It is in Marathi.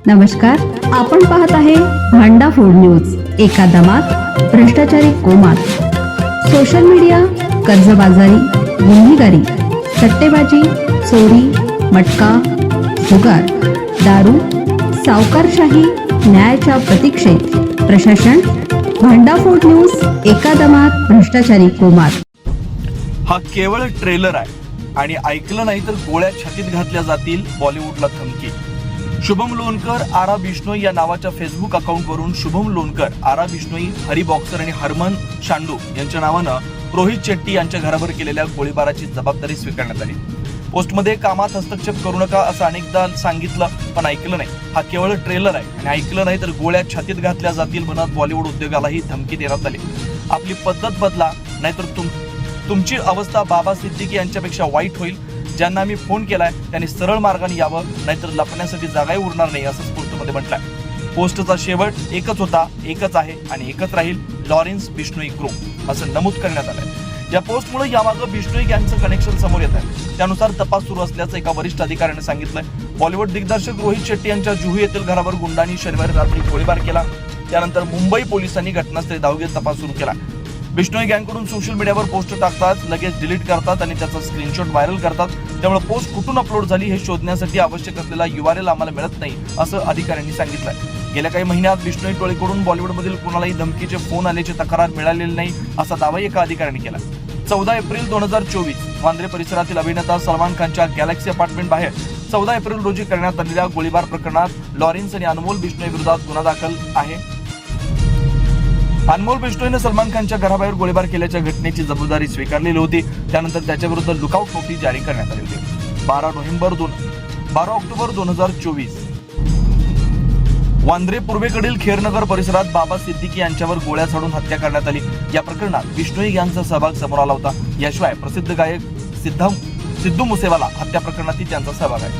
नमस्कार, आपण पाहत आहे भांडा फूड न्यूज. एका दमात भ्रष्टाचारी कोमात. सोशल मीडिया, कर्जबाजारी, गुन्हेगारी, सट्टेबाजी, चोरी, मटका, जुगार, दारू, सावकारशाही, न्यायाच्या प्रतीक्षेत प्रशासन. भांडा फूड न्यूज. एका दमात भ्रष्टाचारी कोमात. हा केवळ ट्रेलर आहे आणि ऐकलं नाही तर गोळ्या छातीत घातल्या जातील, बॉलिवूडला धमकी. शुभम लोणकर, आरा बिश्नोई या नावाच्या फेसबुक अकाउंटवरून शुभम लोणकर, आरा बिश्नोई, हरी बॉक्सर आणि हरमन शांडू यांच्या नावानं रोहित शेट्टी यांच्या घरावर केलेल्या गोळीबाराची जबाबदारी स्वीकारण्यात आली. पोस्टमध्ये कामात हस्तक्षेप करू नका असं अनेकदा सांगितलं, पण ऐकलं नाही. हा केवळ ट्रेलर आहे आणि ऐकलं नाही तर गोळ्या छातीत घातल्या जातील म्हणत बॉलिवूड उद्योगालाही धमकी देण्यात आली. आपली पद्धत बदला, नाहीतर तुमची अवस्था बाबा सिद्दीकी यांच्यापेक्षा वाईट होईल. ज्यांना मी फोन केलाय त्यांनी सरळ मार्गाने यावं, नाहीतर लपण्यासाठी जागाही उरणार नाही, असं पोस्टमध्ये म्हटलंय. पोस्टचा शेवट एकच होता, एकच आहे आणि एकच राहील, लॉरेन्स बिश्नोई ग्रुप, असं नमूद करण्यात आलंय. या पोस्टमुळे यामागं बिश्नोई गँगचं कनेक्शन समोर येत आहे. त्यानुसार तपास सुरू असल्याचं एका वरिष्ठ अधिकाऱ्याने सांगितलंय. बॉलिवूड दिग्दर्शक रोहित शेट्टी यांच्या जुहू येथील घरावर गुंडांनी शनिवारी रात्री गोळीबार केला. त्यानंतर मुंबई पोलिसांनी घटनास्थळी धाव घेत तपास सुरू केला. बिश्नोई गँगकडून सोशल मीडियावर पोस्ट टाकतात, लगेच डिलीट करतात आणि त्याचा स्क्रीनशॉट व्हायरल करतात. त्यामुळे पोस्ट कुठून अपलोड झाली हे शोधण्यासाठी आवश्यक असलेला URL आम्हाला मिळत नाही, असं अधिकाऱ्यांनी सांगितलंय. गेल्या काही महिन्यात बिश्नोई टोळीकडून बॉलिवूडमधील कोणालाही धमकीचे फोन आल्याची तक्रार मिळालेली नाही, असा दावा एका अधिकाऱ्याने केला. 14 एप्रिल 2024 वांद्रे परिसरातील अभिनेता सलमान खानच्या गॅलेक्सी अपार्टमेंट बाहेर 14 एप्रिल रोजी करण्यात आलेल्या गोळीबार प्रकरणात लॉरेन्स आणि अनमोल बिश्नोई विरोधात गुन्हा दाखल आहे. अनमोल बिश्नोईने सलमान खानच्या घराबाहेर गोळीबार केल्याच्या घटनेची जबाबदारी स्वीकारलेली होती. त्यानंतर त्याच्याविरुद्ध लुकआउट नोटीस जारी करण्यात आली होती. 12 ऑक्टोबर 2024 वांद्रे पूर्वेकडील खेरनगर परिसरात बाबा सिद्दीकी यांच्यावर गोळ्या झाडून हत्या करण्यात आली. या प्रकरणात बिश्नोई गँगचा सहभाग समोर आला होता. याशिवाय प्रसिद्ध गायक सिद्धू मुसेवाला हत्या प्रकरणातही त्यांचा सहभाग आहे.